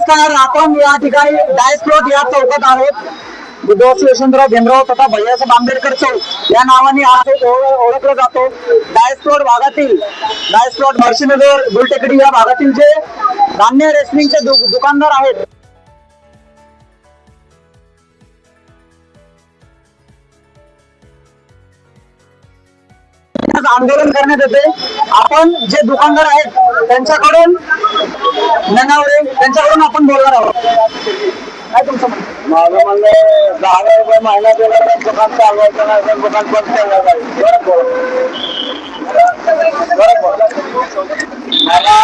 नमस्कार, आपण या ठिकाणी डायस प्लॉट या चौकात आहोत. बुद्धवासी यशवंतराव भीमराव तथा भैयासाहेब आंबेडकर चौक या नावाने हा चौक ओळखला जातो. डायस प्लॉट भागातील डायस प्लॉट मर्शीनगर गुलटेकडी या भागातील जे धान्य रेशनिंगचे दुकानदार आहेत आंदोलन करण्यात येते. आपण जे दुकानदार आहेत त्यांच्याकडून आपण बोलणार आहोत. काय तुमचं माझं म्हणणं 10,000 रुपये महिना दिला तर दुकान चालवायचं नाही तर दुकान बंद केलं पाहिजे. मला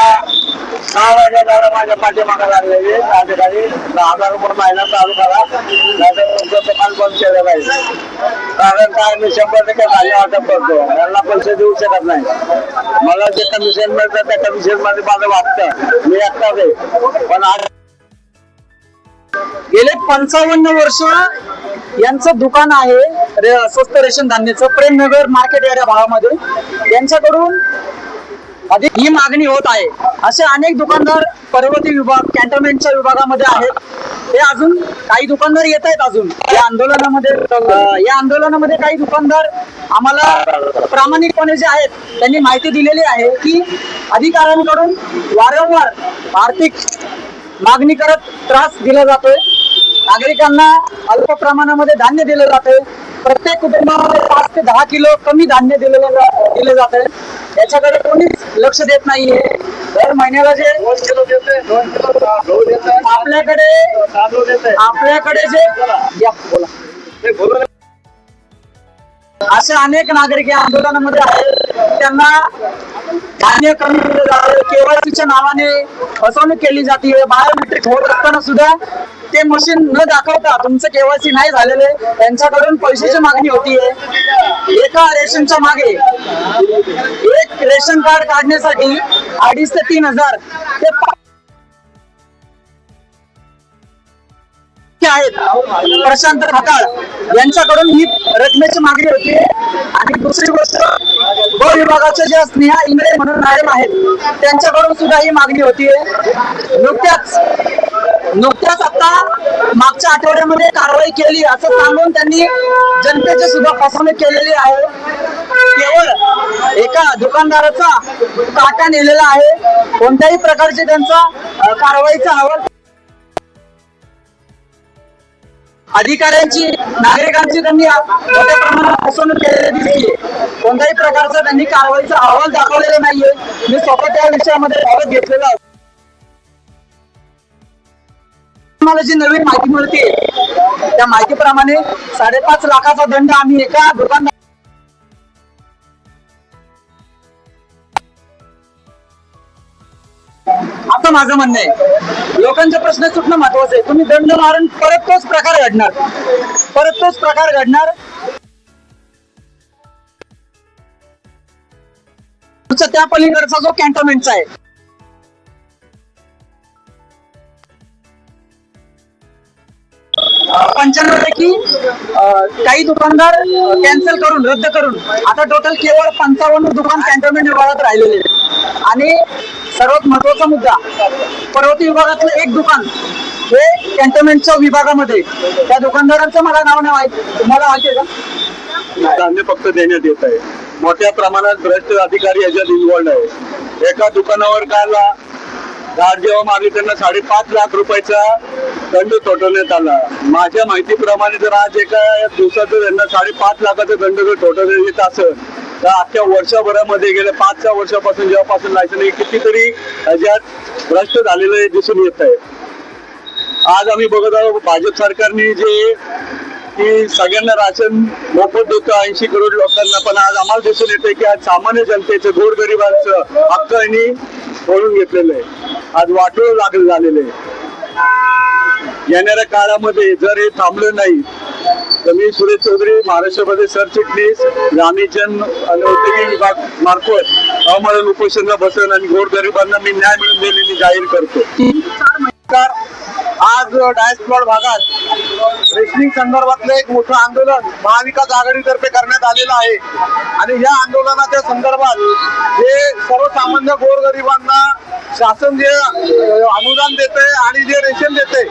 6 वाजेला माझ्या पाठीमागा लागलेली त्या ठिकाणी 10,000 रुपये महिना चालू करा नाहीतर तुमचं दुकान बंद केलं पाहिजे. कारण काय मी 100% धान्य वाटप करतो, यांना पैसे देऊ शकत नाही. मला जे कमिशन मिळतं त्या कमिशन मध्ये माझं वाटतं मी एकटाच आहे. पण आज गेले 55 वर्ष यांचं दुकान आहे स्वस्त रेशन धान्याचं प्रेमनगर मार्केट एरिया भागामध्ये. यांच्याकडून अधिक ही मागणी होत आहे. असे अनेक दुकानदार पर्वती विभाग कॅन्टोन्मेंटच्या विभागामध्ये आहेत. हे अजून काही दुकानदार येत आहेत. अजून या आंदोलनामध्ये काही दुकानदार आम्हाला प्रामाणिकपणे जे आहेत त्यांनी माहिती दिलेली आहे की अधिकाऱ्यांकडून वारंवार आर्थिक मागणी करत त्रास दिला जातोय. नागरिकांना अल्प प्रमाणामध्ये धान्य दिलं जाते. प्रत्येक कुटुंबामध्ये 5 ते 10 किलो कमी धान्य दिले जाते. याच्याकडे कोणीच लक्ष देत नाहीये. दर महिन्याला जे 2 किलो देते, 2 किलो आपल्याकडे जे बोला असे अनेक नागरिक या आंदोलनामध्ये आहेत. त्यांना धान्य कमी दिलं जाते. केवायसीच्या नावाने फसवणूक केली जाते. बायोमेट्रिक होत असताना सुद्धा ते मशीन न दाखवता तुमचं केवायसी नाही झालेले त्यांच्याकडून पैशाची मागणी होतीये. एका रेशनच्या मागे एक रेशन कार्ड काढण्यासाठी 2,500 ते 3,000 ते आहेत. प्रशांत खताळ यांच्याकडून ही रकमेची मागणी होती. आणि दुसरी गोष्ट ग विभागाचे जे स्नेहा इंगळे म्हणून मॅडम आहेत त्यांच्याकडून सुद्धा ही मागणी होती. नुकत्याच आता मागच्या आठवड्यामध्ये कारवाई केली असं सांगून त्यांनी जनतेची सुद्धा फसवणूक केलेली आहे. केवळ एका दुकानदाराचा काटा नेलेला आहे. कोणत्याही प्रकारचे त्यांचा कारवाईचा अहवाल अधिकाऱ्यांची नागरिकांची त्यांनी मोठ्या प्रमाणात फसवणूक केलेली दिसली. कोणत्याही प्रकारचा त्यांनी कारवाईचा अहवाल दाखवलेला नाहीये. मी स्वतः त्या विषयामध्ये भाग घेतलेला आहे. मला जी नवीन माहिती मिळते त्या माहितीप्रमाणे 5.5 लाखाचा दंड आम्ही एका दुकानदार असं माझं म्हणणं आहे. लोकांचे प्रश्न सुटणं महत्वाचं आहे. तुम्ही दंड मारून परत तोच प्रकार घडणार. त्या पलीकडचा जो कॅन्टोन्मेंटचा आहे 95 पैकी काही दुकानदार कॅन्सल करून रद्द करून आता टोटल केवळ 55 दुकान कॅन्टोन्मेंट विभागात राहिलेले. आणि सर्वात महत्वाचा मुद्दा पर्वती विभागातलं एक दुकान हे कॅन्टोन्मेंटच्या विभागामध्ये त्या दुकानदारांचं मला नाव नाही माहिती. तुम्हाला माहिती आहे का? धान्य फक्त देण्यात येत आहे. मोठ्या प्रमाणात भ्रष्ट अधिकारी याच्यात इन्व्हॉल्ड आहे. एका दुकानावर काल गाड जेव्हा मारली त्यांना 5.5 लाख रुपयाचा दंड ठोठवण्यात आला. माझ्या माहितीप्रमाणे जर आज एका दिवसाचं त्यांना 5.5 लाखाचा दंड जर ठोठवण्यात येत असेल तर अख्ख्या वर्षभरामध्ये गेल्या 5 वर्षापासून जेव्हापासून लायसन कितीतरी याच्यात भ्रष्ट झालेलं दिसून येत आहे. आज आम्ही बघत आहोत भाजप सरकारने जे की सगळ्यांना राशन मोफत देतो 80 करोड लोकांना. पण आज आम्हाला दिसून येते की आज सामान्य जनतेचं गोरगरिबांचं हक्क यांनी बोलून घेतलेलं आहे. आज वाटोळ झालेलं आहे. येणाऱ्या काळामध्ये जर हे थांबलं नाही तर मी सुरेश चौधरी महाराष्ट्रामध्ये सरचिटणीस ग्रामीण आणि औद्योगिक विभाग मार्फत अमरण उपोषणला बसेल आणि गोरगरिबांना मी न्याय मिळवून देईल जाहीर करतो. आज डायस प्लॉट भागात रेशनिंग संदर्भातलं एक मोठं आंदोलन महाविकास आघाडीतर्फे करण्यात आलेलं आहे आणि या आंदोलनाच्या संदर्भात जे सर्वसामान्य गोरगरिबांना शासन जे अनुदान देते आणि जे रेशन देते,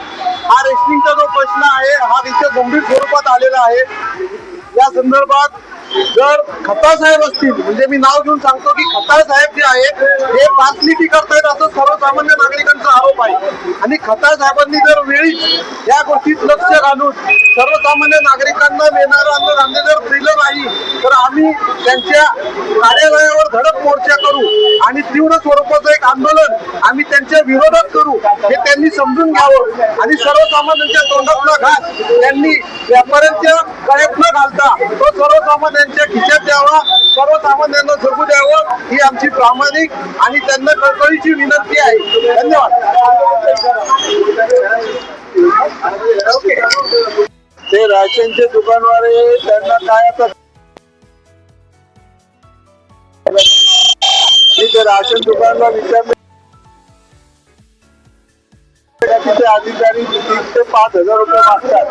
हा रेशनिंगचा जो प्रश्न आहे हा विषय गंभीर स्वरूपात आलेला आहे. या संदर्भात जर खताळ साहेब असतील, म्हणजे मी नाव घेऊन सांगतो की खताळ साहेब जे आहेत हे पासलीटी करतायत असं सर्वसामान्य नागरिकांचा आरोप आहे आणि खताळ साहेबांनी जर वेळीच या गोष्टीत लक्ष घालून सर्वसामान्य नागरिकांना मिळणारं अन्नधान्य जर दिलं नाही तर आम्ही त्यांच्या कार्यालयावर धडक मोर्चा करू आणि तीव्र स्वरूपाचं एक आंदोलन आम्ही त्यांच्या विरोधात करू, हे त्यांनी समजून घ्यावं आणि सर्वसामान्यांच्या तोंडातला घास त्यांनी व्यापाऱ्यांच्या गळ्यात न घालता तो सर्वसामान्यांच्या खिशात द्यावा, सर्वसामान्यांना जगू द्यावं, ही आमची प्रामाणिक आणि त्यांना कळकळीची विनंती आहे. धन्यवाद. ते राशनचे दुकानवाले त्यांना काय आता ते राशन दुकानला विचारले, तिथे अधिकारी 3 ते 5,000 रुपये मागतात.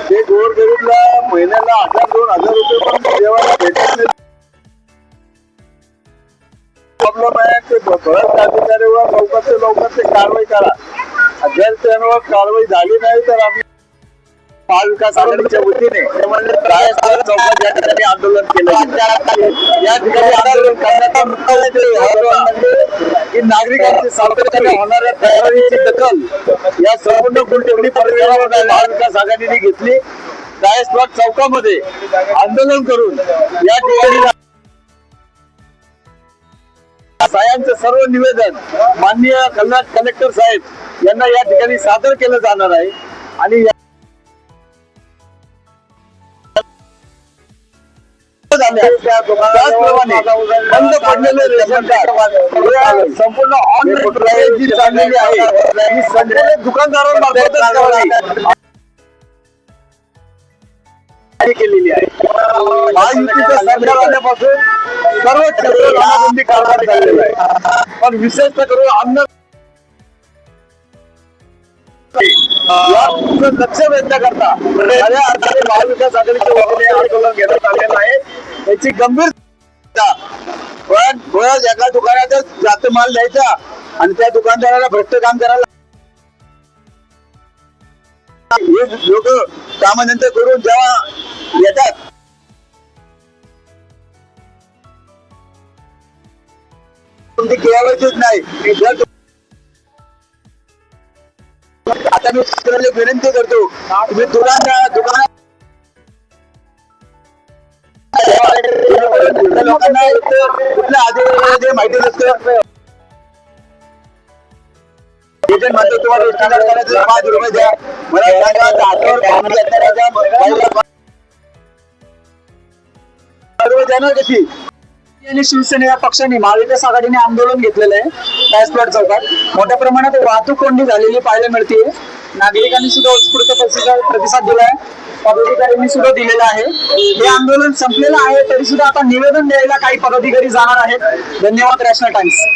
ते गोरगरीबला महिन्याला 1,000-2,000 रुपये पण जेवायला भेटत नाही. प्रॉब्लेम आहे ते भ्रष्ट अधिकारीवर लवकर ते कारवाई करा. जर त्यांवर कारवाई झाली नाही तर आम्ही महाविकास आघाडीच्या वतीने आंदोलन केलं. या ठिकाणी आंदोलन करण्याचा मुद्दा की नागरिकांची सातत्याने होणाऱ्या तक्रारीची दखल या संपूर्ण गुलटेकडी परिसरामध्ये महाविकास आघाडीने घेतली. डायस प्लॉट चौकामध्ये आंदोलन करून या ठिकाणी सायांचं सर्व निवेदन माननीय कलेक्टर साहेब यांना या ठिकाणी सादर केलं जाणार आहे आणि त्याचप्रमाणे बंद पडलेले रेशन कार्ड संपूर्ण ऑनलाईन जी चाललेली आहे ही संपूर्ण दुकानदारांमार्फतच केलेली आहे. महायुतीचं सरकार आल्यापासून सर्व क्षेत्र नाकाबंदी कारभार चाललेला आहे, पण विशेषतः करून अन्न लक्ष वेधण्या करता खऱ्या अर्थाने महाविकास आघाडीच्या वतीने आंदोलन घेण्यात आलेलं आहे. याची गंभीर पण एका दुकानात जास्त माल द्यायचा आणि त्या दुकानदाराला भ्रष्ट काम करायला हे लोक कामानंतर करून जेव्हा येतात तुमची केवायचीच नाही. आता मी विनंती करतो तुम्ही दुकानात लोकांना कुठल्या आधी माहिती नसतं. एजंट म्हणतो तुम्हाला रजिस्टर करायचं 5 रुपये द्या, मला सांगा हातावर देणार कशी. आणि शिवसेना या पक्षाने महाविकास आघाडीने आंदोलन घेतलेलं आहे. डायस प्लॉट चौकात मोठ्या प्रमाणात वाहतूक कोंडी झालेली पाहायला मिळते. नागरिकांनी सुद्धा उत्स्फूर्त प्रतिसाद दिलाय, पदाधिकाऱ्यांनी सुद्धा दिलेला आहे. हे आंदोलन संपलेलं आहे तरी सुद्धा आता निवेदन द्यायला काही पदाधिकारी जाणार आहेत. धन्यवाद. Rational times.